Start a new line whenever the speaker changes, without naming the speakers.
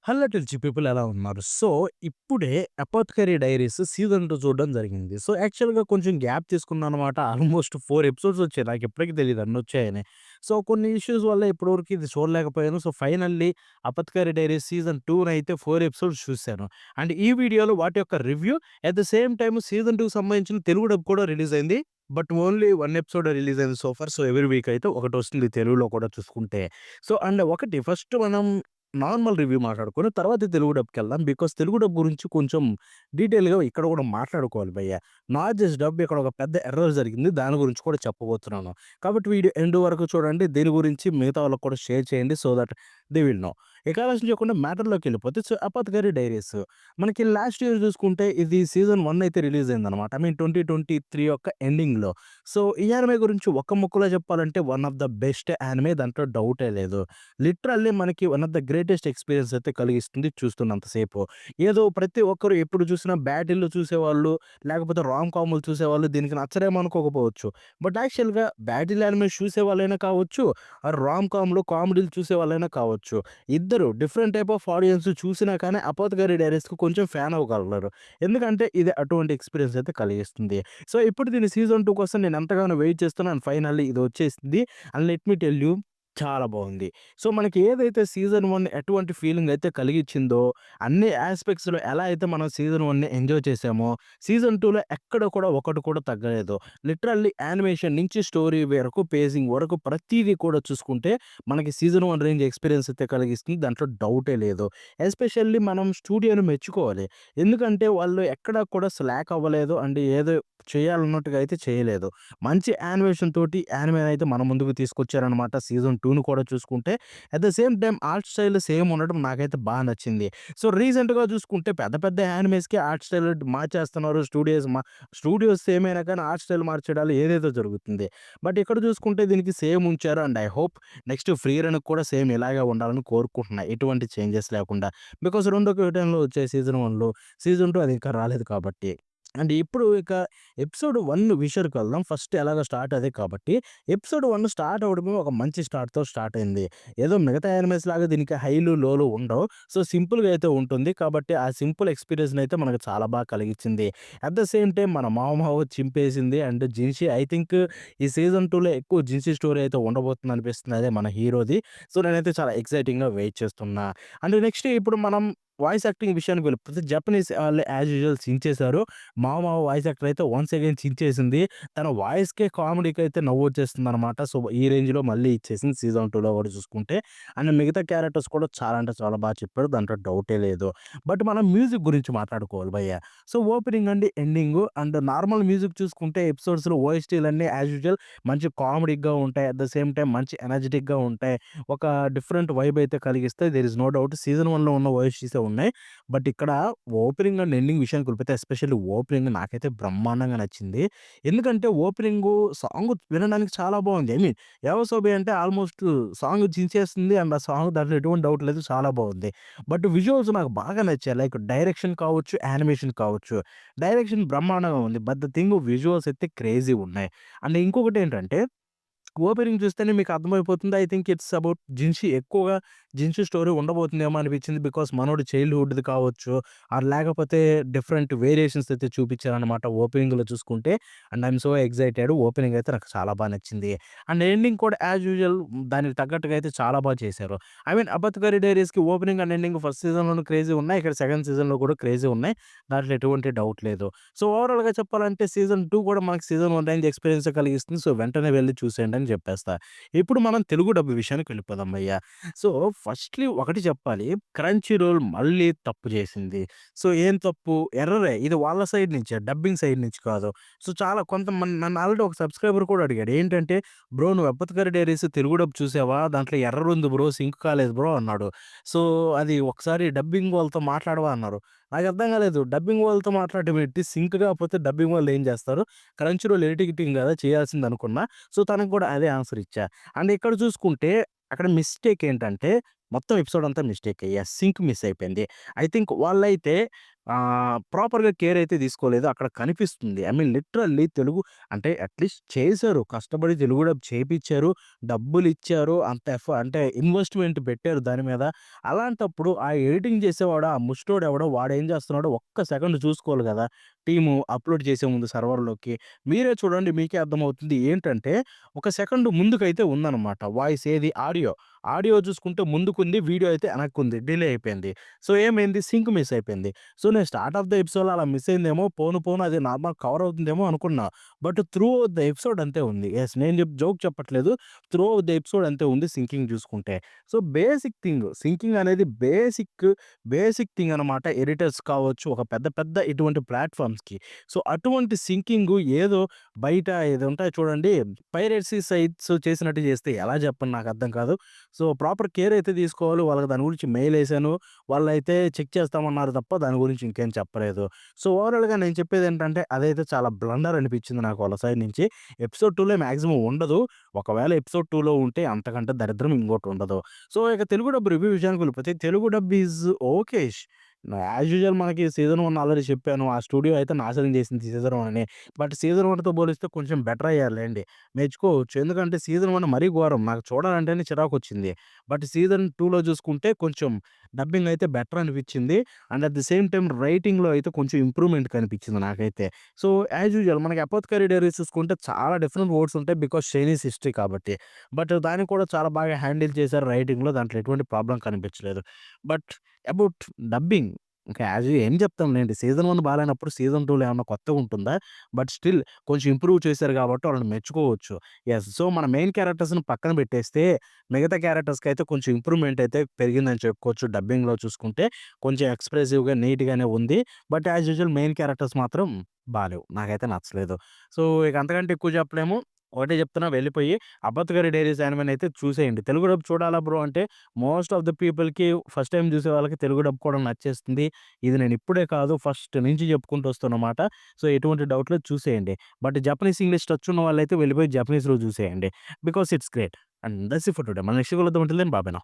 Hello టిల్చి people ఎలా ఉన్నారు? So, ఇప్పుడే 'అపోథెకరీ డైరీస్' సీజన్ 2 చూడడం జరిగింది. సో, యాక్చువల్‌గా కొంచెం గ్యాప్ తీసుకున్నాననమాట. ఆల్మోస్ట్ 4 ఎపిసోడ్స్ వచ్చాయి. నాకిప్పటికి తెలీదు అన్నొచ్చాయని. సో, కొన్ని ఇష్యూస్ వల్ల ఇప్పటివరకు ఇది చూడలేకపోయాను. So, finally 'Apothecary Diaries' season 2నైతే 4 ఎపిసోడ్స్ చూసాను. అండ్ ఈ వీడియోలో వాటి యొక్క review at the same time season 2కి సంబంధించిన తెలుగు డబ్ కూడా రిలీజ్ అయింది. బట్ ఓన్లీ 1 ఎపిసోడే రిలీజ్ అయింది so far. So, every week అయితే ఒకటొస్తుంది తెలుగులో కూడా చూసుకుంటే. సో, అండ్ ఒకటి ఫస్ట్ మనం నార్మల్ రివ్యూ మాట్లాడుకొని తర్వాత తెలుగు డబ్‌కెళ్దాం. బికాజ్ తెలుగు డబ్ గురించి కొంచెం డీటెయిల్‌గా ఇక్కడ కూడా మాట్లాడుకోవాలి భయ్యా. నాట్ జస్ట్ డబ్ ఇక్కడ ఒక పెద్ద ఎర్రర్ జరిగింది. దాని గురించి కూడా చెప్పబోతున్నాను. కాబట్టి వీడియో ఎండ్ వరకు చూడండి. దీని గురించి మిగతా వాళ్ళకి కూడా షేర్ చేయండి. So that they will know. ఇక ఆలస్యం చేయకుండా మ్యాటర్‌లోకెళ్ళిపోతే సో 'అపోథెకరీ డైరీస్' మనకి లాస్ట్ ఇయర్ చూసుకుంటే ఇది సీజన్ 1 అయితే రిలీజ్ అయిందనమాట. ఐ మీన్ 2023 యొక్క ఎండింగ్‌లో. సో ఈ యానిమే గురించి ఒక్క ముక్కలో చెప్పాలంటే one of the best anime దాంట్లో డౌటే లేదు. లిటరల్లీ మనకి one of the greatest experience అయితే కలిగిస్తుంది చూస్తున్నంత సేపు. ఏదో ప్రతి ఒక్కరు ఎప్పుడు చూసినా బ్యాటిల్‌లు చూసేవాళ్ళు, లేకపోతే రామ్ కామ్‌లు చూసేవాళ్ళు దీనికి నచ్చరేమో అనుకోకపోవచ్చు. బట్ యాక్చువల్‌గా బ్యాటిల్ యానిమేస్ చూసేవాళ్ళైనా కావచ్చు, రామ్ కామ్‌లు, కామెడీలు చూసేవాళ్ళైనా కావచ్చు. ఇద్దరు డిఫరెంట్ టైప్ ఆఫ్ ఆడియన్స్ చూసినా కానీ 'అపోథెకరీ డైరీస్‌కి' కొంచెం ఫ్యాన్ అవ్వగలరు. ఎందుకంటే ఇది అటువంటి ఎక్స్‌పీరియన్స్ అయితే కలిగిస్తుంది. సో ఇప్పుడు దీని సీజన్ 2 కోసం నేను ఎంతగానో వెయిట్ చేస్తున్నాను. ఫైనల్లీ ఇది వచ్చేసింది. And let me tell you చాలా బావుంది. సో, మనకి ఏదైతే సీజన్ 1 ఎటువంటి ఫీలింగ్ అయితే కలిగిచ్చిందో, అన్ని యాస్పెక్ట్స్‌లో ఎలా అయితే మనం సీజన్ 1ని ఎంజాయ్ చేసామో, సీజన్ 2లో ఎక్కడ కూడా ఒకటి కూడా తగ్గలేదు. లిటరల్లీ యానిమేషన్ నుంచి స్టోరీ వరకు, పేసింగ్ వరకు ప్రతీదీ కూడా చూసుకుంటే, మనకి సీజన్ 1 రేంజ్ ఎక్స్‌పీరియన్స్ అయితే కలిగిస్తుంది. దాంట్లో డౌటే లేదు. ఎస్పెషల్లీ మనం స్టూడియోని మెచ్చుకోవాలి. ఎందుకంటే, వాళ్ళు ఎక్కడ కూడా స్లాక్ అవ్వలేదు. అండ్ ఏదో చేయాలన్నట్టుగా అయితే చేయలేదు. మంచి యానిమేషన్ తోటి యానిమేనైతే మన ముందుకు తీసుకొచ్చారనమాట. సీజన్ 2ని కూడా చూసుకుంటే, at the same time art style same ఉండడం నాకైతే నచ్చింది. సో, రీసెంట్‌గా చూసుకుంటే పెద్ద పెద్ద యానిమేస్‌కి ఆర్ట్ స్టైల్ మార్చేస్తున్నారు. స్టూడియోస్ సేమ్ అయినా కానీ ఆర్ట్ స్టైల్ మార్చేయడాలు ఏదేదో జరుగుతుంది. బట్ ఇక్కడ చూసుకుంటే దీనికి సేమ్ ఉంచారు. And I hope next free రన్‌కి కూడా సేమ్ ఇలాగే ఉండాలని కోరుకుంటున్నా. ఎటువంటి చేంజెస్ లేకుండా. బికాజ్ రెండో క్యూటన్‌లో వచ్చే సీజన్ 1లో, సీజన్ 2 అది ఇంకా రాలేదు కాబట్టి. అండ్ ఇప్పుడు ఇక ఎపిసోడ్ 1 విషయానికి వెళ్దాం. ఫస్ట్ ఎలాగో స్టార్ట్ అదే కాబట్టి, ఎపిసోడ్ 1 స్టార్ట్ అవ్వడమే ఒక మంచి స్టార్ట్‌తో స్టార్ట్ అయింది. ఏదో మిగతా యానిమేస్ లాగా దీనికి హైలు, లోలు ఉండవు. సో, సింపుల్‌గా అయితే ఉంటుంది. కాబట్టి ఆ సింపుల్ ఎక్స్‌పీరియన్స్‌నైతే మనకు చాలా బాగా కలిగించింది. అట్ ద సేమ్ టైమ్ మన మావమావ చింపేసింది. అండ్ జిన్షి ఐ థింక్ ఈ సీజన్ 2లో ఎక్కువ జిన్షి స్టోరీ అయితే ఉండబోతుంది అనిపిస్తుంది. అదే మన హీరోది. సో, నేనైతే చాలా ఎక్సైటింగ్‌గా వెయిట్ చేస్తున్నా. అండ్ నెక్స్ట్ ఇప్పుడు మనం వాయిస్ యాక్టింగ్ విషయానికి వెళ్ళిపోతే జపనీస్ వాళ్ళు యాజ్ యూజువల్ చించేశారు. మావ వాయిస్ యాక్టర్ అయితే వన్స్ అగైన్ చించేసింది. తన వాయిస్‌కే కామెడీకైతే నవ్వొచ్చేస్తుందనమాట. సో, ఈ రేంజ్‌లో మళ్ళీ ఇచ్చేసింది సీజన్ 2లో కూడా చూసుకుంటే. అండ్ మిగతా క్యారెక్టర్స్ కూడా చాలా అంటే చాలా చెప్పారు. దాంట్లో డౌటే లేదు. బట్ మనం మ్యూజిక్ గురించి మాట్లాడుకోవాలి భయ్య. సో, ఓపెనింగ్ అండి, ఎండింగు అండ్ నార్మల్ మ్యూజిక్ చూసుకుంటే ఎపిసోడ్స్‌లో ఓఎస్టీలన్నీ యాజ్ యూజువల్ మంచి కామెడీగా ఉంటాయి. అట్ ద సేమ్ టైమ్ మంచి ఎనర్జిటిక్‌గా ఉంటాయి. ఒక డిఫరెంట్ వైబ్ అయితే కలిగిస్తాయి. There is no doubt. Season 1లో ఉన్న ఓఎస్టీసే ఉన్నాయి. బట్ ఇక్కడ ఓపెనింగ్ అండ్ ఎండింగ్ విషయానికి వెళ్ళిపోతే ఎస్పెషల్లీ ఓపెనింగ్ నాకైతే బ్రహ్మాండంగా నచ్చింది. ఎందుకంటే ఓపెనింగు సాంగ్ వినడానికి చాలా బాగుంది. ఐ మీన్ 'యావసోబి' అంటే ఆల్మోస్ట్ సాంగ్ చించేస్తుంది. అండ్ ఆ సాంగ్ దాంట్లో ఎటువంటి డౌట్ లేదు చాలా బాగుంది. బట్ విజువల్స్ నాకు బాగా నచ్చాయి. లైక్ డైరెక్షన్ కావచ్చు, యానిమేషన్ కావచ్చు. డైరెక్షన్ బ్రహ్మాండంగా ఉంది. బట్ ద థింగ్ విజువల్స్ అయితే క్రేజీగున్నాయి. అండ్ ఇంకొకటేంటంటే ఓపెనింగ్ చూస్తేనే మీకు అర్థమైపోతుంది. I think it's about Jinshi. ఎక్కువగా జిన్షి స్టోరీ ఉండబోతుందేమో అనిపించింది. బికాజ్ మనోడి చైల్డ్‌హుడ్‌ది కావచ్చు, లేకపోతే డిఫరెంట్ వేరియేషన్స్ అయితే చూపించారనమాట ఓపెనింగ్‌లో చూసుకుంటే. And I'm so excited. Opening అయితే నాకు చాలా నచ్చింది. అండ్ ఎండింగ్ కూడా యాజ్ యూజువల్ దానికి తగ్గట్టుగా అయితే చాలా చేశారు. ఐ మీన్ 'అబత్‌కరి డైరీస్‌కి' ఓపెనింగ్ అండ్ ఎండింగ్ ఫస్ట్ సీజన్‌లోనే క్రేజీ ఉన్నాయి. ఇక్కడ సెకండ్ సీజన్‌లో కూడా క్రేజీ ఉన్నాయి. దాంట్లో ఎటువంటి డౌట్ లేదు. సో, ఓవరాల్‌గా చెప్పాలంటే సీజన్ 2 కూడా మనకి సీజన్ 1 రేంజ్ ఎక్స్‌పీరియన్సే కలిగిస్తుంది. సో, వెంటనే వెళ్లి చూసేయండి అని చెప్పేస్తా. ఇప్పుడు మనం తెలుగు డబ్ విషయానికి వెళ్ళిపోదాం భయ్యా. సో, ఫస్ట్‌లీ ఒకటి చెప్పాలి. క్రంచీ రోల్ మళ్ళీ తప్పు చేసింది. సో, ఏం తప్పు? ఎర్రరే. ఇది వాళ్ళ సైడ్ నుంచే. డబ్బింగ్ సైడ్ నుంచి కాదు. సో, చాలా నన్ను ఆల్రెడీ ఒక సబ్‌స్క్రైబర్ కూడా అడిగాడు. ఏంటంటే, "బ్రో నువ్వు 'అప్పత్‌కరి డైరీస్' తెలుగు డబ్ చూసావా? దాంట్లో ఎర్రర్ ఉంది బ్రో. సింక్ కాలేదు బ్రో" అన్నాడు. సో, అది ఒకసారి డబ్బింగ్ వాళ్ళతో మాట్లాడవా అన్నారు. నాకర్థం కాలేదు. డబ్బింగ్ వాళ్ళతో మాట్లాడడం ఏంటి? సింక్ కాకపోతే డబ్బింగ్ వాళ్ళు ఏం చేస్తారు? క్రంచీ రోల్ ఎడిటింగ్ కదా చేయాల్సిందనుకున్నా. సో, తనకు కూడా అదే ఆన్సర్ ఇచ్చా. అండ్ ఇక్కడ చూసుకుంటే అక్కడ మిస్టేక్ ఏంటంటే మొత్తం ఎపిసోడ్ అంతా మిస్టేకే. యెస్. సింక్ మిస్ అయిపోయింది. ఐ థింక్ వాళ్ళైతే ప్రాపర్‌గా కేర్ అయితే తీసుకోలేదు. అక్కడ కనిపిస్తుంది. ఐ మీన్ లిటరల్లీ తెలుగు అంటే అట్‌లీస్ట్ చేశారు. కష్టపడి తెలుగు డబ్ చేపిచ్చారు. డబ్బులిచ్చారు. అంత అంటే ఇన్వెస్ట్‌మెంట్ పెట్టారు దాని మీద. అలాంటప్పుడు ఆ ఎడిటింగ్ చేసేవాడు ఆ ముష్టోడెవడో వాడేం చేస్తున్నాడో ఒక్క సెకండ్ చూసుకోవాలి గదా! టీము అప్‌లోడ్ చేసే ముందు సర్వర్‌లోకి. మీరే చూడండి మీకే అర్థమవుతుంది. ఏంటంటే ఒక సెకండ్ ముందుకైతే ఉందన్నమాట. వాయిస్ ఏది ఆడియో. ఆడియో చూసుకుంటే ముందుకుంది. వీడియో అయితే ఎనక్కుంది. డిలే అయిపోయింది. సో, ఏమైంది సింక్ మిస్ అయిపోయింది. సో, నేను స్టార్ట్ ఆఫ్ ద ఎపిసోడ్‌లో అలా మిస్ అయిందేమో పోను పోను అది నార్మల్ కవర్ అవుతుందేమో అనుకున్నా. But through out the episode అంతే ఉంది. యెస్ నేను జోక్ చెప్పట్లేదు. త్రూ ఔట్ ద ఎపిసోడ్ అంతే ఉంది సింకింగ్ చూసుకుంటే. సో, బేసిక్ థింగ్ సింకింగ్ అనేది బేసిక్ థింగ్ అనమాట. ఎడిటర్స్ కావచ్చు, ఒక పెద్ద పెద్ద ఇటువంటి ప్లాట్‌ఫార్మ్స్‌కి. సో, అటువంటి సింకింగు ఏదో బయట ఏదో ఉంటాయి చూడండి పైరసీ సైట్స్ చేసినట్టు చేస్తే ఎలా చెప్పండి నాకర్థం కాదు. సో, ప్రాపర్ కేర్ అయితే తీసుకోవాలి. వాళ్ళకి దాని గురించి మెయిలేసాను. వాళ్ళైతే చెక్ చేస్తామన్నారు తప్ప దాని గురించి ఇంకేం చెప్పలేదు. సో, ఓవరాల్‌గా నేను చెప్పేదేంటంటే అదైతే చాలా బ్లండర్ అనిపించింది నాకు వాళ్ళ సైడ్ నుంచి. ఎపిసోడ్ 2లో మాక్సిమం ఉండదు. ఒకవేళ ఎపిసోడ్ 2లో ఉంటే అంతకంటే దరిద్రం ఇంకోటుండదు. సో, ఇక తెలుగు డబ్ రివ్యూ విషయానికి వెళ్ళిపోతే Telugu dub is okayish. As usual మనకి సీజన్ 1 ఆల్రెడీ చెప్పాను. ఆ స్టూడియో అయితే నాశనం చేసింది సీజన్ 1 అని. బట్ సీజన్ 1తో పోలిస్తే కొంచెం బెటర్ అయ్యారులెండి. మెచ్చుకోవచ్చు. ఎందుకంటే సీజన్ 1 మరీ ఘోరం. నాకు చూడాలంటేనే చిరాకొచ్చింది. బట్ సీజన్ 2లో చూసుకుంటే కొంచెం డబ్బింగ్ అయితే బెటర్ అనిపిచ్చింది. And at the same time రైటింగ్‌లో అయితే కొంచెం ఇంప్రూవ్‌మెంట్ కనిపిచ్చింది నాకైతే. సో, యాజ్ యూజువల్ మనకి 'అపోత్కరి డైరీస్' చూసుకుంటే చాలా డిఫరెంట్ వర్డ్స్ ఉంటాయి. బికాజ్ చైనీస్ హిస్టరీ కాబట్టి. బట్ దాన్ని కూడా చాలా బాగా హ్యాండిల్ చేశారు రైటింగ్‌లో. దాంట్లో ఎటువంటి ప్రాబ్లమ్ కనిపించలేదు. బట్ అబౌట్ డబ్బింగ్ ఇంకా ఏం చెప్తాంలెండి. సీజన్ 1 బాలేనప్పుడు సీజన్ 2లో ఏమన్నా కొత్తగుంటుందా? బట్ స్టిల్ కొంచెం ఇంప్రూవ్ చేశారు కాబట్టి వాళ్ళని మెచ్చుకోవచ్చు. యెస్. సో, మన మెయిన్ క్యారెక్టర్స్‌ని పక్కన పెట్టేస్తే మిగతా క్యారెక్టర్స్‌కైతే కొంచెం ఇంప్రూవ్‌మెంట్ అయితే పెరిగిందని చెప్పుకోవచ్చు. డబ్బింగ్‌లో చూసుకుంటే కొంచెం ఎక్స్‌ప్రెసివ్‌గా, నీట్‌గానే ఉంది. But as usual main characters మాత్రం బాలేవు. నాకైతే నచ్చలేదు. సో, ఇక అంతకంటే ఎక్కువ చెప్పలేము. ఒకటే చెప్తున్నా వెళ్ళిపోయి 'అపత్కరి డైరీస్' యానిమేని అయితే చూసేయండి. తెలుగు డబ్ చూడాలా బ్రో అంటే మోస్ట్ ఆఫ్ ద పీపుల్‌కి ఫస్ట్ టైమ్ చూసే వాళ్ళకి తెలుగు డబ్ కూడా నచ్చేస్తుంది. ఇది నేను ఇప్పుడే కాదు ఫస్ట్ నుంచి చెప్పుకుంటూ వస్తున్నమాట. సో, ఎటువంటి డౌట్ లేదు చూసేయండి. బట్ జపనీస్, ఇంగ్లీష్ టచ్ ఉన్న వాళ్ళైతే వెళ్ళిపోయి జపనీస్‌లో చూసేయండి. Because it's great. And that's it for today. మన నెక్స్ట్ కలుద్దాం. Until then bye bye now.